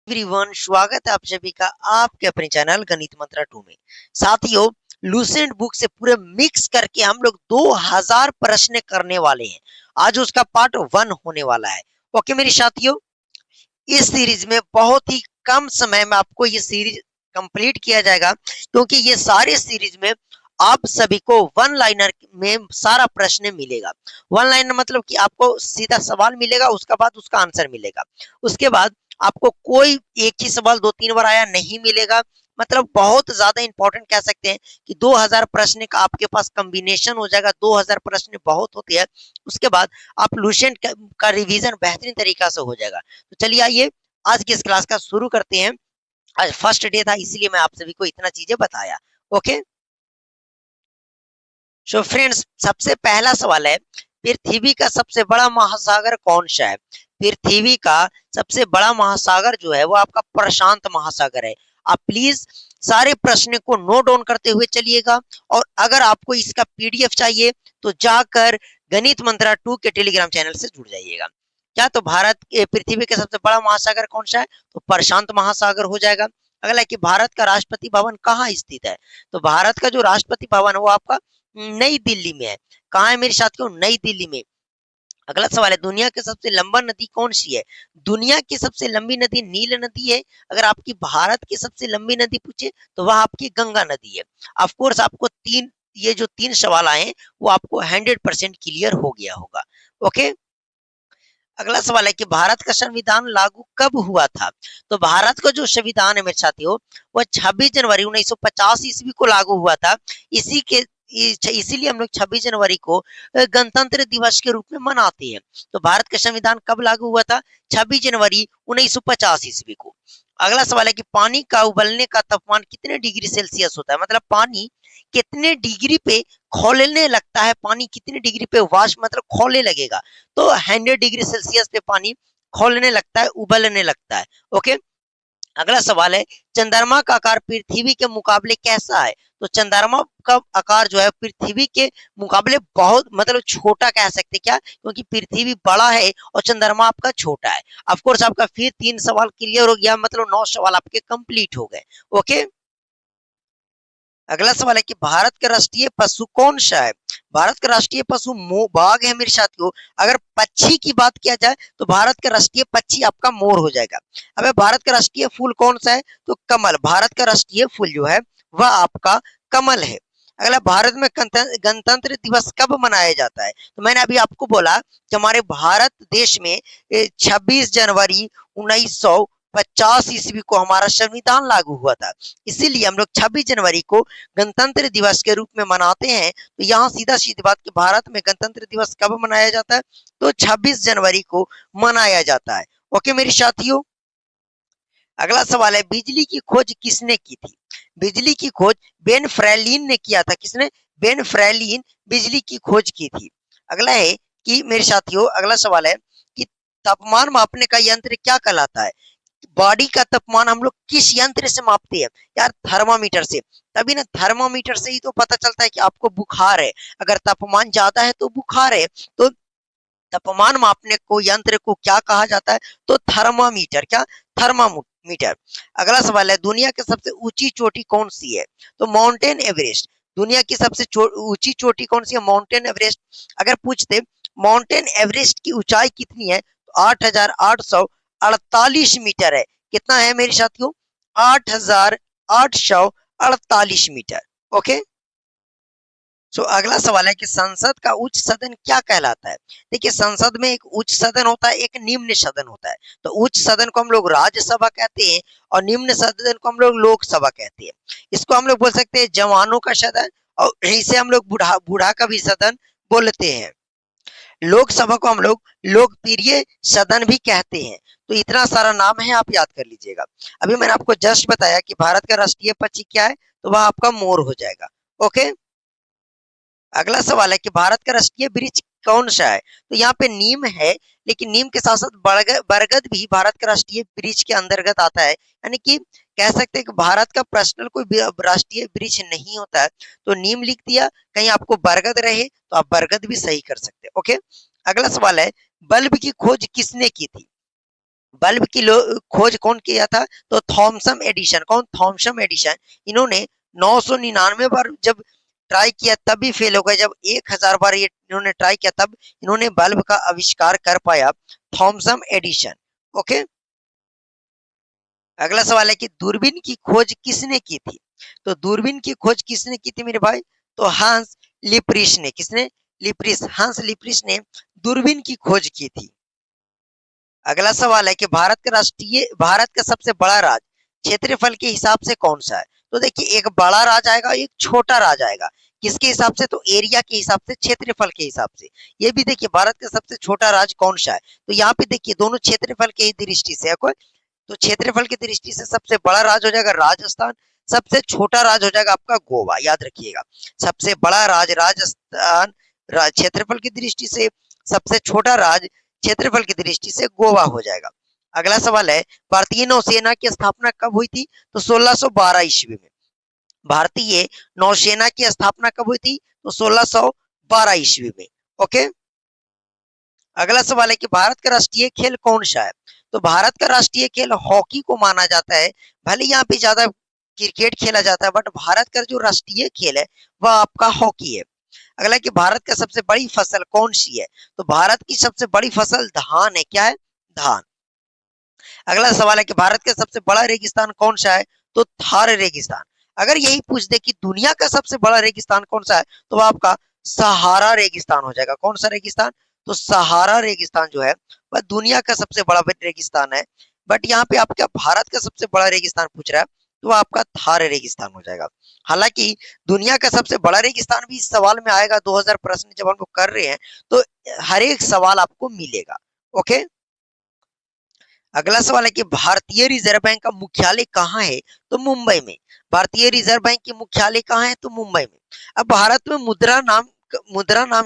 Everyone, स्वागत है आप सभी का आपके अपने चैनल गणित मंत्रा 2 में। साथियों, लूसेंट बुक से पूरे मिक्स करके हम लोग 2000 प्रश्न करने वाले हैं। आज उसका पार्ट 1 होने वाला है। ओके मेरे साथियों, इस सीरीज में बहुत ही कम समय में आपको ये सीरीज कंप्लीट किया जाएगा, क्योंकि ये सारे सीरीज में आप सभी को वन लाइनर में सारा प्रश्न मिलेगा। वन लाइनर मतलब कि आपको सीधा सवाल मिलेगा, उसके बाद उसका आंसर मिलेगा। उसके बाद आपको कोई एक ही सवाल 2-3 बार आया नहीं मिलेगा। मतलब बहुत ज्यादा इंपॉर्टेंट कह सकते हैं कि 2000 प्रश्न का आपके पास कॉम्बिनेशन हो जाएगा। 2000 प्रश्न बहुत होते हैं। उसके बाद आप लूसेंट का रिवीजन बेहतरीन तरीका से हो जाएगा। तो चलिए आइए आज की इस क्लास का शुरू करते हैं। आज फर्स्ट डे था, इसीलिए मैं आप सभी को इतना चीजें बताया। ओके, सो फ्रेंड्स, सबसे पहला सवाल है, पृथ्वी का सबसे बड़ा महासागर कौन सा है? पृथ्वी का सबसे बड़ा महासागर जो है वो आपका प्रशांत महासागर है। आप प्लीज सारे प्रश्न को नोट डाउन करते हुए चलिएगा, और अगर आपको इसका पीडीएफ चाहिए तो जाकर गणित मंत्रा 2 के टेलीग्राम चैनल से जुड़ जाइएगा। क्या तो भारत के पृथ्वी का सबसे बड़ा महासागर कौन सा है? तो प्रशांत महासागर हो जाएगा। अगला है कि भारत का राष्ट्रपति भवन कहाँ स्थित है? तो भारत का जो राष्ट्रपति भवन है वो आपका नई दिल्ली में है। कहाँ है मेरे साथियों? नई दिल्ली में। अगला सवाल है, दुनिया की सबसे लंबा नदी कौन सी है? दुनिया की सबसे लंबी नदी नील नदी है। अगर आपकी भारत की सबसे लंबी नदी पूछे तो वह आपकी गंगा नदी है। ऑफ कोर्स आपको ये जो तीन सवाल आए हैं वो आपको 100% क्लियर हो गया होगा। ओके, अगला सवाल है कि भारत का संविधान लागू कब हुआ था? तो भारत का जो संविधान है मेरे साथियों, वह 26 जनवरी 1950 ईस्वी को लागू हुआ था। इसी के इसीलिए हम लोग 26 जनवरी को गणतंत्र दिवस के रूप में मनाते हैं। तो भारत का संविधान कब लागू हुआ था? 26 जनवरी 1950 ईस्वी को। अगला सवाल है कि पानी का उबलने का तापमान कितने डिग्री सेल्सियस होता है? मतलब पानी कितने डिग्री पे खौलने लगता है, पानी कितने डिग्री पे वाष्प मतलब खौलने लगेगा? तो 100 डिग्री सेल्सियस पे पानी खौलने लगता है, उबलने लगता है। ओके, अगला सवाल है, चंद्रमा का आकार पृथ्वी के मुकाबले कैसा है? तो चंद्रमा का आकार जो है पृथ्वी के मुकाबले बहुत मतलब छोटा कह सकते हैं। क्या? क्योंकि पृथ्वी बड़ा है और चंद्रमा आपका छोटा है। ऑफ कोर्स आपका फिर 3 सवाल क्लियर हो गया, मतलब 9 सवाल आपके कंप्लीट हो गए। ओके, अगला सवाल है कि भारत का राष्ट्रीय पशु कौन सा है? भारत का राष्ट्रीय पशु बाघ है मेरे साथियों। अगर पक्षी की बात किया जाए तो भारत का राष्ट्रीय पक्षी आपका मोर हो जाएगा। अब भारत का राष्ट्रीय फूल कौन सा है? तो कमल। भारत का राष्ट्रीय फूल जो है वह आपका कमल है। अगला, भारत में गणतंत्र दिवस कब मनाया जाता है? तो मैंने अभी आपको बोला कि हमारे भारत देश में 26 जनवरी 1950 ईस्वी को हमारा संविधान लागू हुआ था। इसीलिए हम लोग 26 जनवरी को गणतंत्र दिवस के रूप में मनाते हैं। तो यहाँ सीधा सीधी बात कि भारत में गणतंत्र दिवस कब मनाया जाता है? तो 26 जनवरी को मनाया जाता है। ओके मेरे साथियों, अगला सवाल है, बिजली की खोज किसने की थी? बिजली की खोज बेन फ्रैलिन ने किया था। किसने? बेन फ्रैलिन बिजली की खोज की थी। अगला है कि मेरे साथियों, अगला सवाल है कि तापमान मापने का यंत्र क्या कहलाता है? बॉडी का तापमान हम लोग किस यंत्र से मापते हैं? यार थर्मामीटर से। तभी ना, थर्मामीटर से ही तो पता चलता है कि आपको बुखार है। अगर तापमान ज्यादा है तो बुखार है। तो तापमान मापने को यंत्र को क्या कहा जाता है? तो थर्मामीटर। क्या? थर्मामीटर। अगला सवाल है, दुनिया की सबसे ऊंची चोटी कौन सी है? तो माउंटेन एवरेस्ट। दुनिया की सबसे ऊंची चोटी कौन सी है? Mountain Everest. अगर पूछते माउंटेन एवरेस्ट की ऊंचाई कितनी है, तो 8,848 मीटर है। कितना है मेरे साथियों? 8,848 मीटर। ओके, सो अगला सवाल है कि संसद का उच्च सदन क्या कहलाता है? देखिए, संसद में एक उच्च सदन होता है, एक निम्न सदन होता है। तो उच्च सदन को हम लोग राज्यसभा कहते हैं और निम्न सदन को हम लोग लोकसभा कहते हैं। इसको हम लोग बोल सकते हैं जवानों का सदन, और इसे हम लोग बूढ़ा बूढ़ा का भी सदन बोलते हैं। लोकसभा को हम लोग लोकप्रिय सदन भी कहते हैं। तो इतना सारा नाम है, आप याद कर लीजिएगा। अभी मैंने आपको जस्ट बताया कि भारत का राष्ट्रीय पक्षी क्या है, तो वह आपका मोर हो जाएगा। ओके, अगला सवाल है कि भारत का राष्ट्रीय वृक्ष कौन सा है? तो यहाँ पे नीम है, लेकिन नीम के साथ साथ बरगद भी भारत का राष्ट्रीय वृक्ष के अंतर्गत आता है। यानी कि कह सकते हैं कि भारत का पर्सनल कोई राष्ट्रीय वृक्ष नहीं होता है। तो नीम लिख दिया, कहीं आपको बरगद रहे तो आप बरगद भी सही कर सकते हैं। ओके, अगला सवाल है, बल्ब की खोज किसने की थी? बल्ब की खोज कौन किया था? तो थॉमसन एडिशन। कौन? Thomson Edison. इन्होंने 999 बार जब ट्राई किया तब भी फेल हो गए। जब 1000 बार ये इन्होंने ट्राई किया तब इन्होंने बल्ब का आविष्कार कर पाया, थॉमसन एडिशन। ओके। अगला सवाल है कि दूरबीन की खोज किसने की थी? तो दूरबीन की खोज किसने की थी मेरे भाई? तो हांस लिप्रिस ने। किसने? लिप्रिस। हांस लिप्रिस ने दूरबीन की खोज की थी। अगला सवाल है कि भारत का सबसे बड़ा राज्य क्षेत्रफल के हिसाब से कौन सा है? तो देखिए, एक बड़ा राज्य आएगा, एक छोटा राज्य आएगा। किसके हिसाब से? तो एरिया के हिसाब से, क्षेत्रफल के हिसाब से। ये भी देखिए, भारत का सबसे छोटा राज्य कौन सा है? तो यहाँ पे देखिए, दोनों क्षेत्रफल के ही दृष्टि से है कोई। तो क्षेत्रफल की दृष्टि से सबसे बड़ा राज्य हो जाएगा राजस्थान, सबसे छोटा राज्य हो जाएगा आपका गोवा। याद रखिएगा, सबसे बड़ा राज्य राजस्थान क्षेत्रफल की दृष्टि से, सबसे छोटा राज्य क्षेत्रफल की दृष्टि से गोवा हो जाएगा। अगला सवाल है, भारतीय नौसेना की स्थापना कब हुई थी? तो 1612 ईस्वी में। भारतीय नौसेना की स्थापना कब हुई थी? तो 1612 ईस्वी में। ओके। अगला सवाल है कि भारत का राष्ट्रीय खेल कौन सा है? तो भारत का राष्ट्रीय खेल हॉकी को माना जाता है। भले यहाँ पे ज्यादा क्रिकेट खेला जाता है, बट भारत का जो राष्ट्रीय खेल है वह आपका हॉकी है। अगला कि भारत का सबसे बड़ी फसल कौन सी है? तो भारत की सबसे बड़ी फसल धान है। क्या है? धान। अगला सवाल है कि भारत का सबसे बड़ा रेगिस्तान कौन सा है? तो थार रेगिस्तान। अगर यही पूछ दे कि दुनिया का सबसे बड़ा रेगिस्तान कौन सा है, तो वह आपका सहारा रेगिस्तान हो जाएगा। कौन सा रेगिस्तान? तो सहारा रेगिस्तान जो है वह दुनिया का सबसे बड़ा रेगिस्तान है। बट यहाँ पे आपका भारत का सबसे बड़ा रेगिस्तान पूछ रहा है, तो आपका थार रेगिस्तान हो जाएगा। हालांकि दुनिया का सबसे बड़ा रेगिस्तान भी इस सवाल में आएगा। 2000 प्रश्न जब हम लोग कर रहे हैं तो हर एक सवाल आपको मिलेगा। ओके। अगला सवाल है कि भारतीय रिजर्व बैंक का मुख्यालय कहाँ है? तो मुंबई में। भारतीय रिजर्व बैंक की मुख्यालय कहाँ है? तो मुंबई में। अब भारत में मुद्रा नाम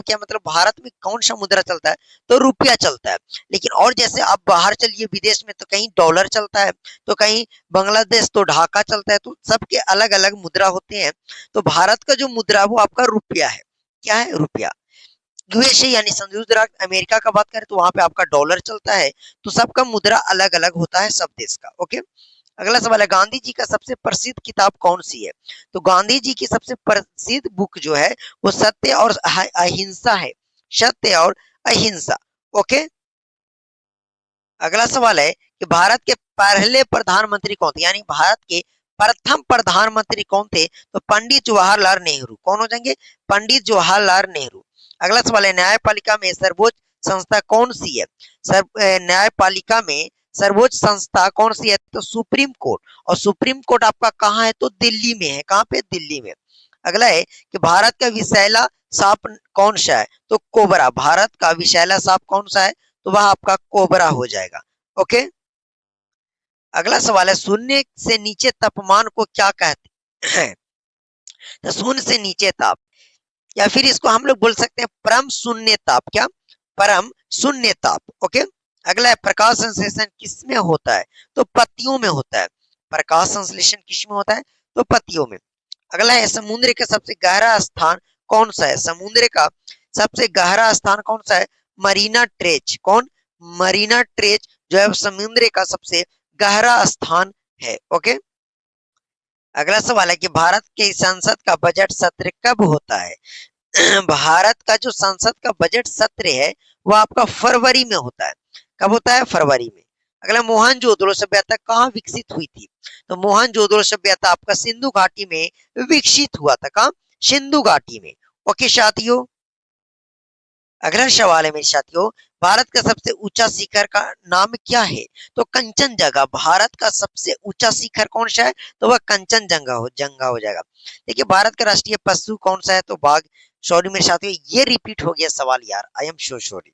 क्या मतलब? भारत में कौन सा मुद्रा चलता है? तो रुपया चलता है। लेकिन और जैसे आप बाहर चलिए विदेश में, तो कहीं डॉलर चलता है, तो कहीं बांग्लादेश तो ढाका चलता है। तो सबके अलग अलग मुद्रा होते हैं। तो भारत का जो मुद्रा है वो आपका रुपया है। क्या है? रुपया। यूएसए यानी संयुक्त राज्य अमेरिका का बात करें तो वहां पे आपका डॉलर चलता है। तो सबका मुद्रा अलग अलग होता है सब देश का। ओके। अगला सवाल है, गांधी जी का सबसे प्रसिद्ध किताब कौन सी है? तो गांधी जी की सबसे प्रसिद्ध बुक जो है वो सत्य और अहिंसा है। सत्य और अहिंसा। ओके। अगला सवाल है कि भारत के पहले प्रधानमंत्री कौन थे? यानी भारत के प्रथम प्रधानमंत्री कौन थे? तो पंडित जवाहरलाल नेहरू। कौन हो जाएंगे? पंडित जवाहरलाल नेहरू। अगला सवाल है, न्यायपालिका में सर्वोच्च संस्था कौन सी है? न्यायपालिका में सर्वोच्च संस्था कौन सी है? तो सुप्रीम कोर्ट। और सुप्रीम कोर्ट आपका कहाँ है? तो दिल्ली में है। कहाँ पे? दिल्ली में। अगला है कि भारत का विषैला सांप कौन सा है? तो कोबरा। भारत का विषैला सांप कौन सा है? तो वह आपका कोबरा हो जाएगा। ओके। अगला सवाल है, शून्य से नीचे तापमान को क्या कहते हैं? तो शून्य से नीचे ताप, या फिर इसको हम लोग बोल सकते हैं परम शून्य ताप। क्या? परम शून्य ताप। ओके। अगला है, प्रकाश संश्लेषण किसमें होता है? तो पत्तियों में होता है। प्रकाश संश्लेषण किसमें होता है? तो पत्तियों में। अगला है, समुद्र का सबसे गहरा स्थान कौन सा है? समुद्र का सबसे गहरा स्थान कौन सा है? मरीना ट्रेच। कौन? मरीना ट्रेच जो है समुद्र का सबसे गहरा स्थान है। ओके। अगला सवाल है कि भारत के संसद का बजट सत्र कब होता है? भारत का जो संसद का बजट सत्र है वो आपका फरवरी में होता है। कब होता है? फरवरी में। अगला, मोहनजोदड़ो सभ्यता कहाँ विकसित हुई थी? तो मोहनजोदड़ो सभ्यता आपका सिंधु घाटी में विकसित हुआ था। कहाँ? सिंधु घाटी में। ओके साथियों। अगला सवाल है मेरे साथियों, भारत का सबसे ऊंचा शिखर का नाम क्या है? तो कंचनजंगा। भारत का सबसे ऊंचा शिखर कौन सा है? तो वह कंचनजंगा हो जाएगा। देखिए, भारत का राष्ट्रीय पशु कौन सा है? तो बाघ। सॉरी मेरे साथियों, ये रिपीट हो गया सवाल यार, आई एम सो सॉरी।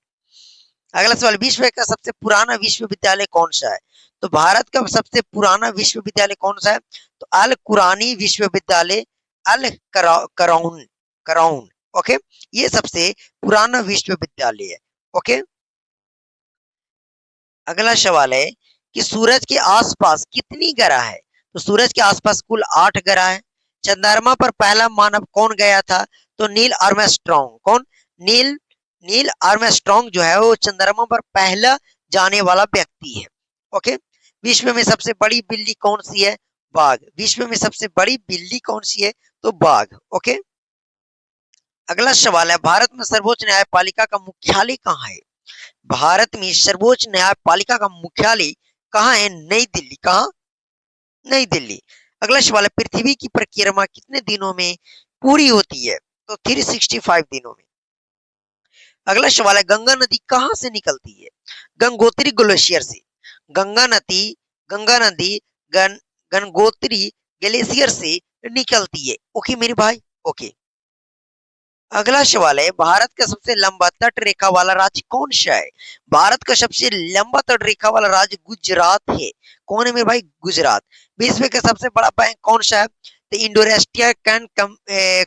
अगला सवाल, विश्व का सबसे पुराना विश्वविद्यालय कौन सा है? तो भारत का सबसे पुराना विश्वविद्यालय कौन सा है? तो अल कुरानी विश्वविद्यालय, अल कराउन कराउन। ओके। ये सबसे पुराना विश्वविद्यालय है। ओके। अगला सवाल है कि सूरज के आसपास कितनी ग्रह है? तो सूरज के आसपास कुल 8 ग्रह है। चंद्रमा पर पहला मानव कौन गया था? तो नील आर्मस्ट्रॉन्ग। कौन? नील नील आर्मस्ट्रॉन्ग जो है वो चंद्रमा पर पहला जाने वाला व्यक्ति है। ओके। विश्व में सबसे बड़ी बिल्ली कौन सी है? बाघ। विश्व में सबसे बड़ी बिल्ली कौन सी है? तो बाघ। ओके। अगला सवाल है, भारत में सर्वोच्च न्यायपालिका का मुख्यालय कहाँ है? भारत में सर्वोच्च न्यायपालिका का मुख्यालय कहाँ है? नई दिल्ली। कहाँ? नई दिल्ली। अगला सवाल है, पृथ्वी की परिक्रमा कितने दिनों में पूरी होती है? तो 365 दिनों में। अगला सवाल है, गंगा नदी कहाँ से निकलती है? गंगोत्री ग्लेशियर से। गंगा नदी गंगा नदी गन गंगोत्री ग्लेशियर से निकलती है। ओके मेरे भाई। ओके। अगला सवाल है, भारत का सबसे लंबा तट रेखा वाला राज्य कौन सा है? भारत का सबसे लंबा तट रेखा वाला राज्य गुजरात है। कौन है मेरे भाई? गुजरात। विश्व का सबसे बड़ा बैंक कौन सा है? तो Indonesia can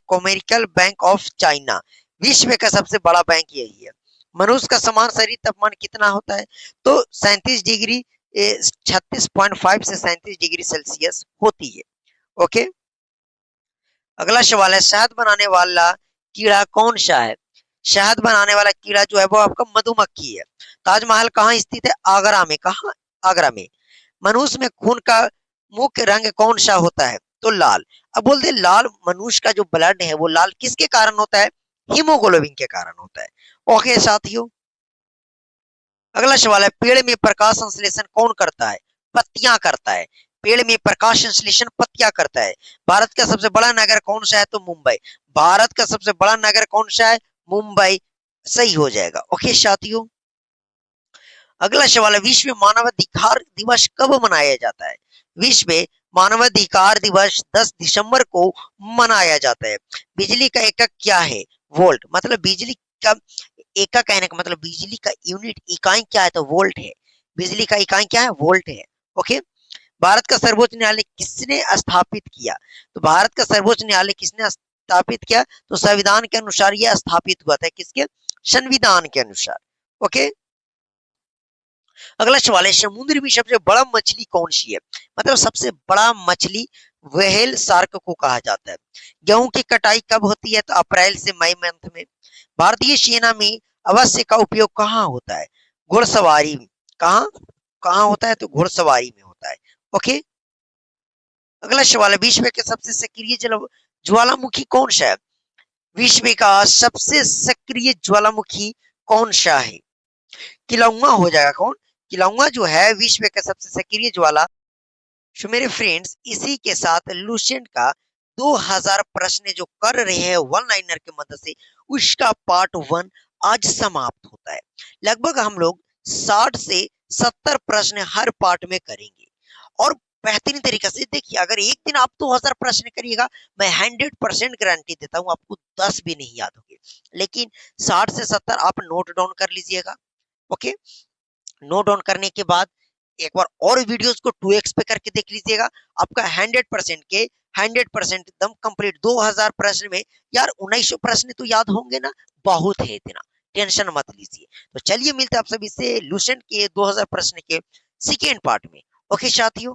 commercial bank of China. विश्व का सबसे बड़ा बैंक यही है। मनुष्य का समान शरीर तापमान कितना होता है? तो 37 डिग्री 36.5 से 37 डिग्री सेल्सियस होती है। ओके। अगला सवाल है, शहद बनाने वाला कीड़ा कौन सा है? शहद बनाने वाला कीड़ा जो है वो आपका मधुमक्खी है। ताजमहल कहाँ स्थित है? आगरा में। कहाँ? आगरा में। मनुष्य में खून का मुख्य रंग कौन सा होता है? तो लाल। अब बोलते हैं लाल, मनुष्य का जो ब्लड है वो लाल किसके कारण होता है? हीमोग्लोबिन के कारण होता है। ओके साथियों। अगला सवाल है, पेड़ में प्रकाश संश्लेषण कौन करता है? पत्तियां करता है। पेड़ में प्रकाश संश्लेषण पत्तियां करता है। भारत का सबसे बड़ा नगर कौन सा है? तो मुंबई। भारत का सबसे बड़ा नगर कौन सा है? मुंबई। सही हो जाएगा। ओके साथियों। अगला सवाल है, विश्व मानवाधिकार दिवस कब मनाया जाता है? विश्व मानवाधिकार दिवस 10 दिसंबर को मनाया जाता है। बिजली का एकक क्या है? वोल्ट। मतलब बिजली का एकक कहने का मतलब बिजली का यूनिट इकाई क्या है? तो वोल्ट है। बिजली का इकाई क्या है? वोल्ट है। ओके। भारत का सर्वोच्च न्यायालय किसने स्थापित किया? तो भारत का सर्वोच्च न्यायालय किसने स्थापित किया? तो संविधान के अनुसार यह स्थापित हुआ था। किसके? संविधान के अनुसार। ओके। अगला सवाल है, समुद्र में सबसे बड़ा मछली कौन सी है? मतलब सबसे बड़ा मछली व्हेल शार्क को कहा जाता है। गेहूं की कटाई कब होती है? तो अप्रैल से मई मंथ में। भारतीय सेना में अवश्य का उपयोग कहाँ होता है? घुड़सवारी में। कहाँ? कहाँ होता है? तो घुड़सवारी में होता है। ओके। अगला सवाल है, विश्व के सबसे सक्रिय जल ज्वालामुखी कौन सा है? विश्व का सबसे सक्रिय ज्वालामुखी कौन सा है? किलौंगा हो जाएगा। कौन? किलौंगा जो है विश्व का सबसे सक्रिय ज्वाला। तो मेरे फ्रेंड्स, इसी के साथ लुसेंट का 2000 प्रश्न जो कर रहे हैं वन लाइनर के मदद से, उसका पार्ट 1 आज समाप्त होता है। लगभग हम लोग 60 से 70 प्रश्न हर पार्ट में करेंगे। और बेहतरीन तरीके से देखिए, अगर एक दिन आप 2000 प्रश्न करिएगा, मैं 100% गारंटी देता हूं आपको 10 भी नहीं याद होंगे। लेकिन 60 से 70 आप नोट डाउन कर लीजिएगा। ओके। नोट डाउन करने के बाद एक बार और वीडियोस को 2x पे करके देख लीजिएगा। आपका 100% एकदम कंप्लीट 2000 प्रश्न में यार 1900 प्रश्न तो याद होंगे ना। बहुत है, इतना टेंशन मत लीजिए। तो चलिए मिलते हैं आप सभी से लुसेंट के 2000 प्रश्न के सेकेंड पार्ट में। ओके साथियों।